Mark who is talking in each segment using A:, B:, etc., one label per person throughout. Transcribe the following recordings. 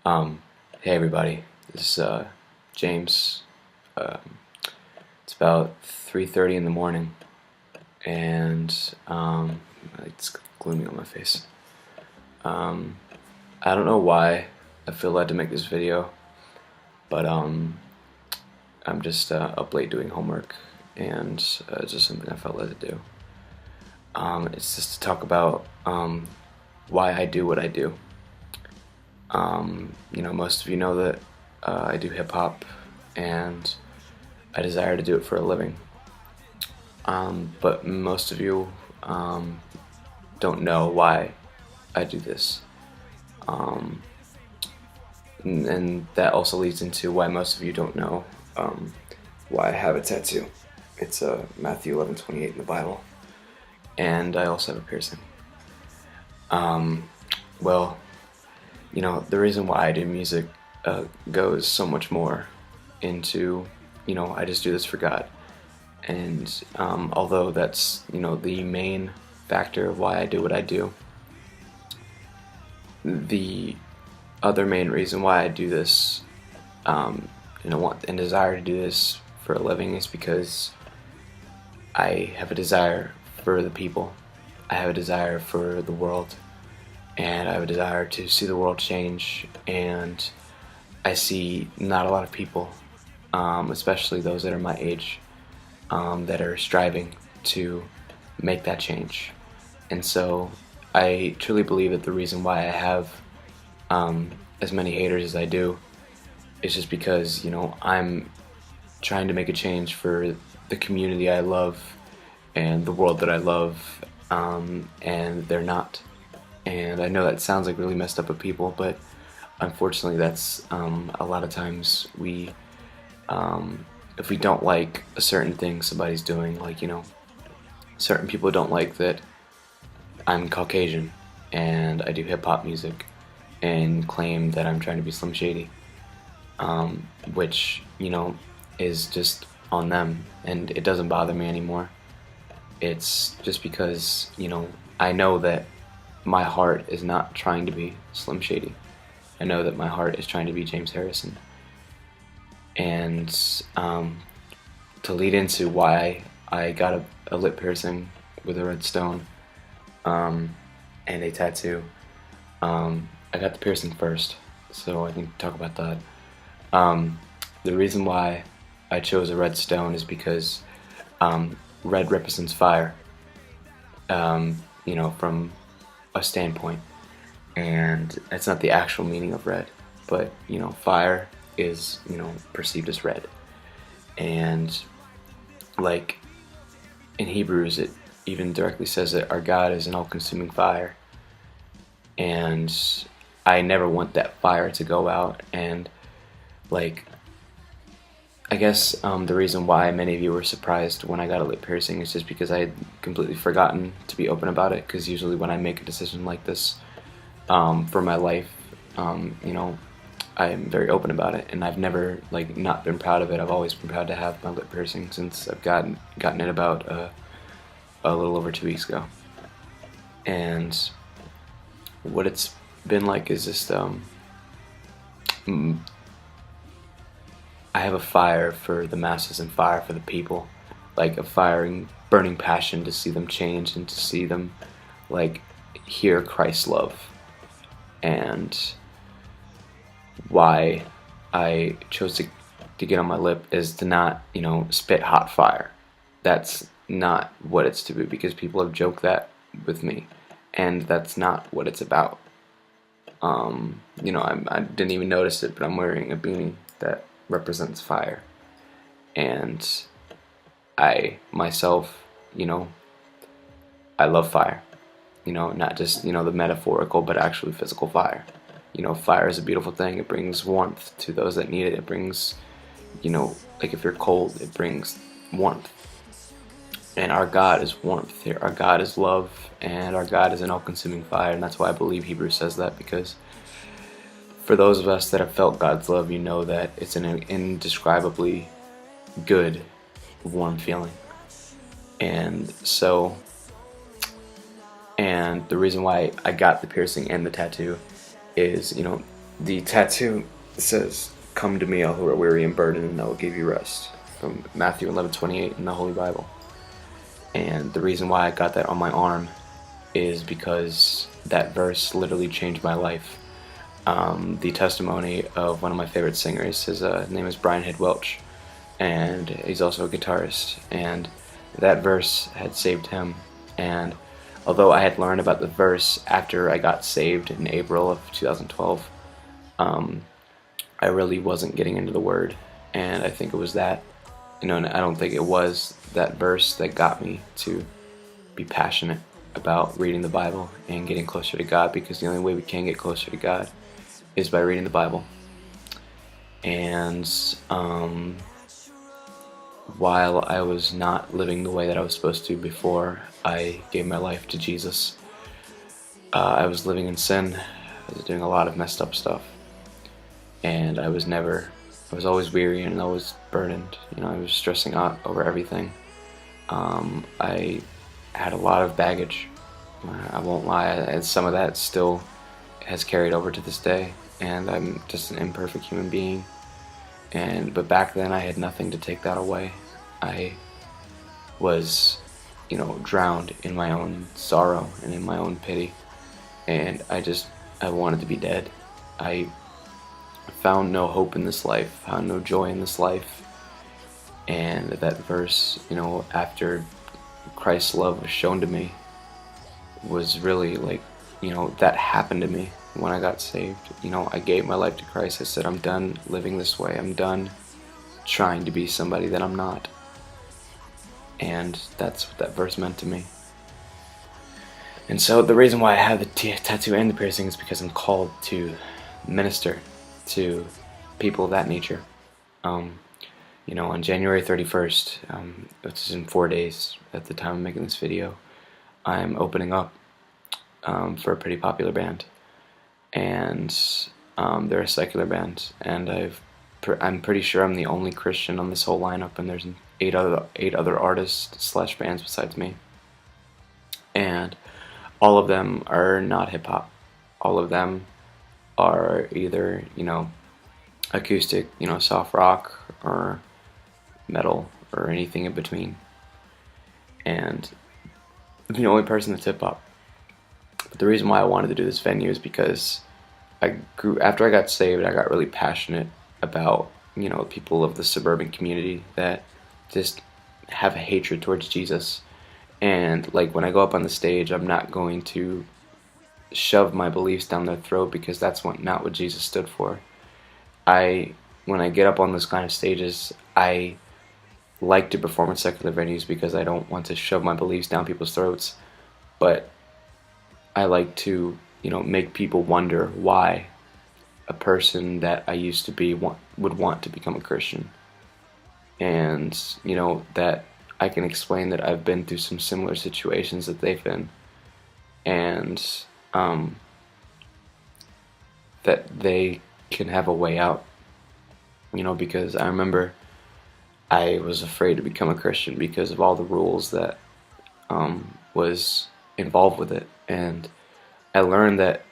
A: Hey everybody, this is James. It's about 3:30 in the morning, and it's gloomy on my face. I don't know why I feel led to make this video, but I'm just up late doing homework, and it's just something I felt led to do. It's just to talk about why I do what I do. Most of you know that I do hip hop, and I desire to do it for a living. But most of you don't know why I do this. And that also leads into why most of you don't know why I have a tattoo. It's Matthew 11:28 in the Bible, and I also have a piercing. Well, the reason why I do music goes so much more into, I just do this for God. And although that's, the main factor of why I do what I do, the other main reason why I do this, want and desire to do this for a living is because I have a desire for the people. I have a desire for the world. And I have a desire to see the world change, and I see not a lot of people, especially those that are my age, that are striving to make that change. And so I truly believe that the reason why I have as many haters as I do is just because, I'm trying to make a change for the community I love and the world that I love, and they're not. And I know that sounds like really messed up of people, but unfortunately that's a lot of times if we don't like a certain thing somebody's doing, like, certain people don't like that I'm Caucasian and I do hip-hop music and claim that I'm trying to be Slim Shady, which, is just on them, and it doesn't bother me anymore. It's just because, I know that my heart is not trying to be Slim Shady. I know that my heart is trying to be James Harrison. And to lead into why I got a lip piercing with a red stone and a tattoo, I got the piercing first, so I can talk about that. The reason why I chose a red stone is because red represents fire, from a standpoint, and it's not the actual meaning of red, but fire is perceived as red. And like in Hebrews, it even directly says that our God is an all-consuming fire, and I never want that fire to go out. And I guess the reason why many of you were surprised when I got a lip piercing is just because I had completely forgotten to be open about it, because usually when I make a decision like this for my life, I am very open about it, and I've never not been proud of it. I've always been proud to have my lip piercing since I've gotten it about a little over 2 weeks ago. And what it's been like is just I have a fire for the masses and fire for the people, like a firing, burning passion to see them change and to see them hear Christ's love. And why I chose to get on my lip is to not, spit hot fire. That's not what it's to be, because people have joked that with me, and that's not what it's about. I didn't even notice it, but I'm wearing a beanie that represents fire, and I myself, I love fire, not just the metaphorical, but actually physical fire. Fire is a beautiful thing. It brings warmth to those that need it. It brings, if you're cold, it brings warmth. And our God is warmth. Our God is love, and our God is an all-consuming fire, and that's why I believe Hebrews says that, because for those of us that have felt God's love, you know that it's an indescribably good, warm feeling. And so, and the reason why I got the piercing and the tattoo is, The tattoo says, "Come to me, all who are weary and burdened, and I will give you rest," from Matthew 11:28 in the Holy Bible. And the reason why I got that on my arm is because that verse literally changed my life. The testimony of one of my favorite singers, his name is Brian Head Welch, and he's also a guitarist, and that verse had saved him. And although I had learned about the verse after I got saved in April of 2012, I really wasn't getting into the Word, and I think it was that, and I don't think it was that verse that got me to be passionate about reading the Bible and getting closer to God, because the only way we can get closer to God is by reading the Bible. And while I was not living the way that I was supposed to before I gave my life to Jesus, I was living in sin. I was doing a lot of messed up stuff, and I was always weary and always burdened. I was stressing out over everything. I had a lot of baggage. I won't lie, and some of that still has carried over to this day, and I'm just an imperfect human being. But back then I had nothing to take that away. I was, drowned in my own sorrow and in my own pity, and I wanted to be dead. I found no hope in this life, found no joy in this life. And that verse, after Christ's love was shown to me, was really like, that happened to me when I got saved. I gave my life to Christ. I said, I'm done living this way. I'm done trying to be somebody that I'm not. And that's what that verse meant to me. And so the reason why I have the tattoo and the piercing is because I'm called to minister to people of that nature. On January 31st, which is in 4 days at the time of making this video, I'm opening up for a pretty popular band. And they're a secular band, and I'm pretty sure I'm the only Christian on this whole lineup, and there's eight other artists / bands besides me. And all of them are not hip-hop. All of them are either, acoustic, soft rock, or metal, or anything in between. And I'm the only person that's hip-hop. But the reason why I wanted to do this venue is because after I got saved, I got really passionate about, people of the suburban community that just have a hatred towards Jesus. And like when I go up on the stage, I'm not going to shove my beliefs down their throat, because that's not what Jesus stood for. When I get up on those kind of stages, I like to perform in secular venues because I don't want to shove my beliefs down people's throats. But I like to, make people wonder why a person that I used to be would want to become a Christian. And, that I can explain that I've been through some similar situations that they've been. And that they can have a way out. Because I remember I was afraid to become a Christian because of all the rules that was involved with it. And I learned that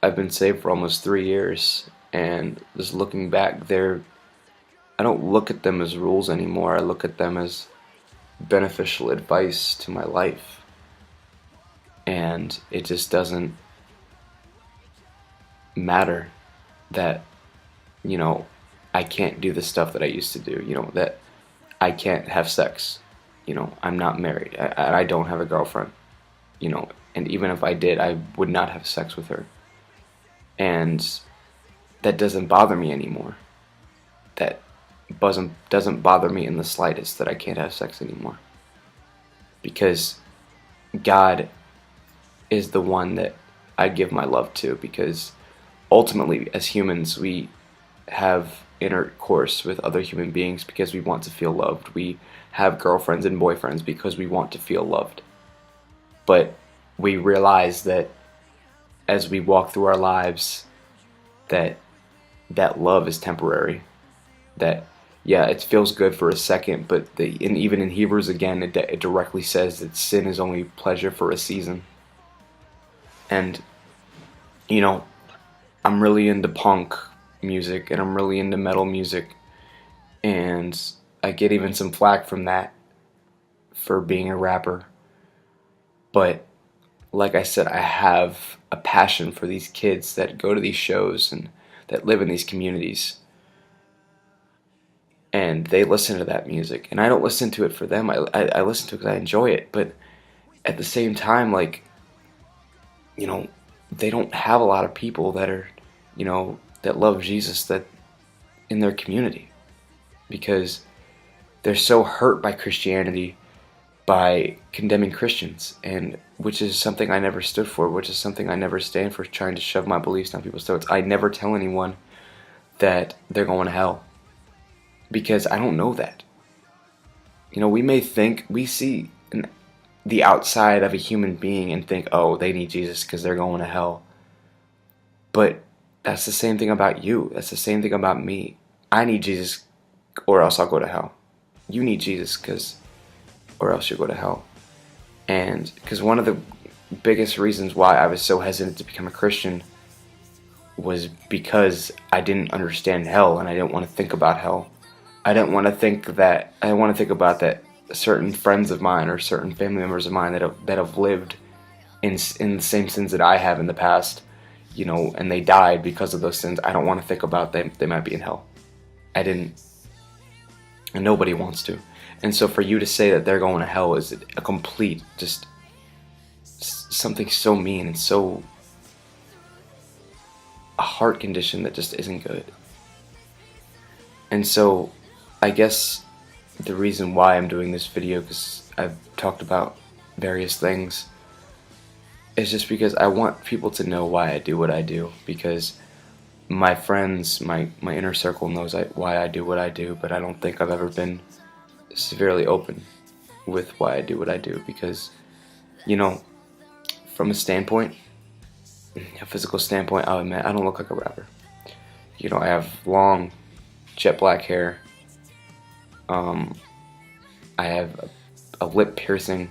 A: I've been saved for almost 3 years, and just looking back, I don't look at them as rules anymore. I look at them as beneficial advice to my life. And it just doesn't matter that, I can't do the stuff that I used to do, that I can't have sex, I'm not married, I don't have a girlfriend, and even if I did, I would not have sex with her. And that doesn't bother me anymore. That doesn't bother me in the slightest that I can't have sex anymore. Because God is the one that I give my love to, because ultimately as humans we have intercourse with other human beings because we want to feel loved. We have girlfriends and boyfriends because we want to feel loved. But we realize that as we walk through our lives, that love is temporary. That, yeah, it feels good for a second, but even in Hebrews again, it directly says that sin is only pleasure for a season. And, I'm really into punk music and I'm really into metal music, and I get even some flack from that for being a rapper. But like I said, I have a passion for these kids that go to these shows and that live in these communities, and they listen to that music, and I don't listen to it for them. I listen to it because I enjoy it, but at the same time, like, you know, they don't have a lot of people that are, that love Jesus that in their community, because they're so hurt by Christianity, by condemning Christians, and which is something I never stood for, which is something I never stand for, trying to shove my beliefs down people's throats. I never tell anyone that they're going to hell, because I don't know that. We may think, we see the outside of a human being and think, oh, they need Jesus because they're going to hell. But that's the same thing about you. That's the same thing about me. I need Jesus or else I'll go to hell. You need Jesus or else you'll go to hell. And because one of the biggest reasons why I was so hesitant to become a Christian was because I didn't understand hell, and I didn't want to think about hell. I didn't want to think about that certain friends of mine or certain family members of mine that have lived in the same sins that I have in the past, and they died because of those sins. I don't want to think about them. They might be in hell. I didn't. And nobody wants to. And so for you to say that they're going to hell is a complete, just something so mean and so a heart condition that just isn't good. And so I guess the reason why I'm doing this video, because I've talked about various things, is just because I want people to know why I do what I do, because my friends, my inner circle knows why I do what I do, but I don't think I've ever been severely open with why I do what I do, because, from a standpoint, a physical standpoint, I'll admit I don't look like a rapper. I have long, jet black hair. I have a lip piercing.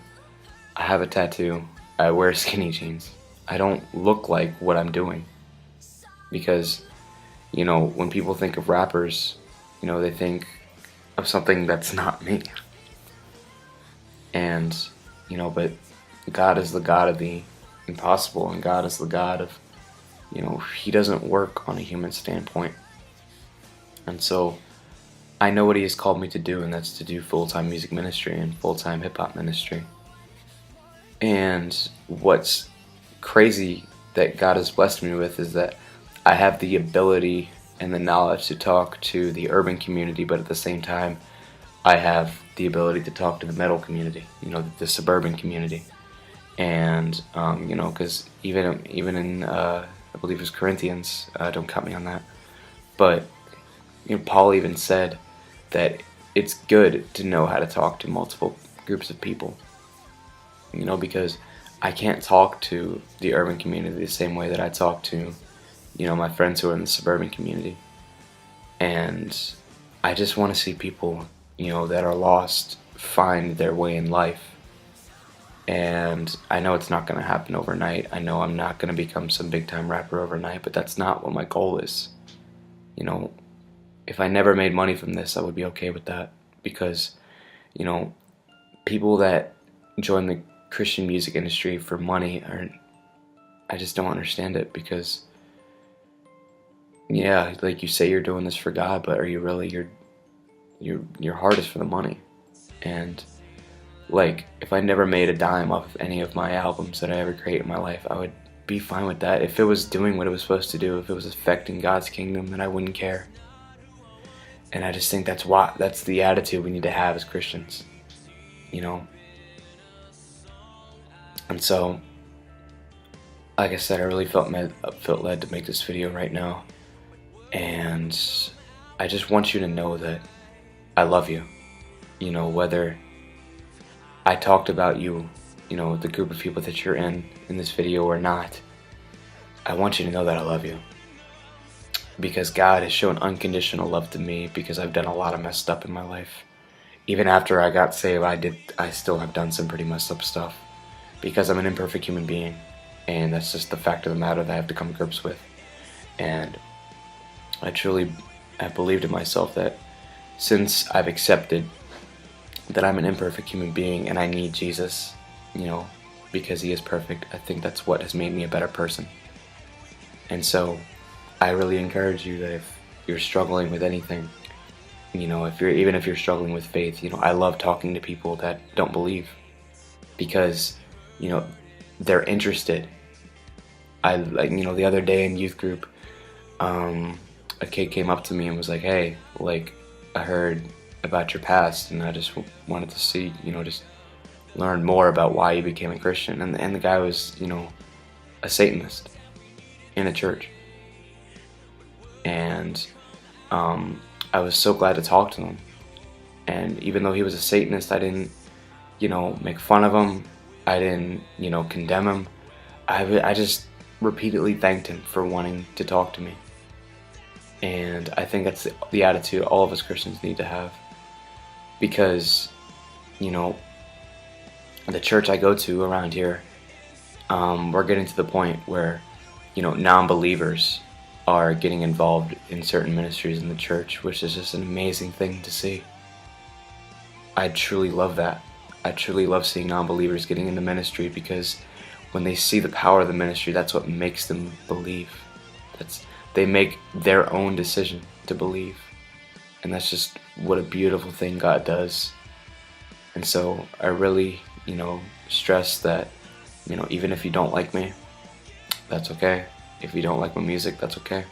A: I have a tattoo. I wear skinny jeans. I don't look like what I'm doing, because, when people think of rappers, they think of something that's not me. And, but God is the God of the impossible, and God is the God of, He doesn't work on a human standpoint. And so I know what He has called me to do, and that's to do full-time music ministry and full-time hip-hop ministry. And what's crazy that God has blessed me with is that I have the ability and the knowledge to talk to the urban community, but at the same time I have the ability to talk to the metal community, the suburban community. And because even in I believe it was Corinthians, don't cut me on that, but Paul even said that it's good to know how to talk to multiple groups of people, because I can't talk to the urban community the same way that I talk to my friends who are in the suburban community. And I just want to see people that are lost find their way in life. And I know it's not going to happen overnight. I know I'm not going to become some big time rapper overnight, but that's not what my goal is. If I never made money from this, I would be okay with that, because people that join the Christian music industry for money I just don't understand it, because yeah, like, you say you're doing this for God, but are you really? Your heart is for the money. And like, if I never made a dime off of any of my albums that I ever create in my life, I would be fine with that. If it was doing what it was supposed to do, if it was affecting God's kingdom, then I wouldn't care. And I just think that's the attitude we need to have as Christians, And so, like I said, I really felt led to make this video right now. And I just want you to know that I love you. Whether I talked about you, the group of people that you're in this video or not, I want you to know that I love you. Because God has shown unconditional love to me, because I've done a lot of messed up in my life. Even after I got saved, I still have done some pretty messed up stuff, because I'm an imperfect human being, and that's just the fact of the matter that I have to come to grips with. And I truly have believed in myself that since I've accepted that I'm an imperfect human being and I need Jesus, because he is perfect, I think that's what has made me a better person. And so I really encourage you that if you're struggling with anything, even if you're struggling with faith, I love talking to people that don't believe, because they're interested. The other day in youth group, a kid came up to me and was like, "Hey, I heard about your past, and I just wanted to see, just learn more about why you became a Christian." And the guy was, a Satanist in a church. And I was so glad to talk to him. And even though he was a Satanist, I didn't, make fun of him. I didn't, condemn him. I just repeatedly thanked him for wanting to talk to me. And I think that's the attitude all of us Christians need to have. Because, the church I go to around here, we're getting to the point where, non-believers are getting involved in certain ministries in the church, which is just an amazing thing to see. I truly love that. I truly love seeing non-believers getting into ministry, because when they see the power of the ministry, that's what makes them believe. They make their own decision to believe. And that's just what a beautiful thing God does. And so I really, stress that, even if you don't like me, that's okay. If you don't like my music, that's okay.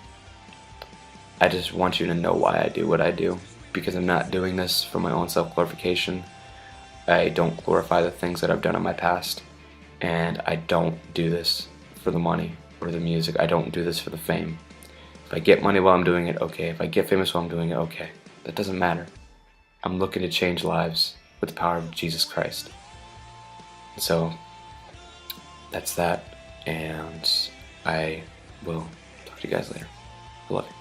A: I just want you to know why I do what I do, because I'm not doing this for my own self-glorification. I don't glorify the things that I've done in my past, and I don't do this for the money or the music. I don't do this for the fame. If I get money while I'm doing it, okay. If I get famous while I'm doing it, okay. That doesn't matter. I'm looking to change lives with the power of Jesus Christ. So that's that, and I will talk to you guys later. I love you.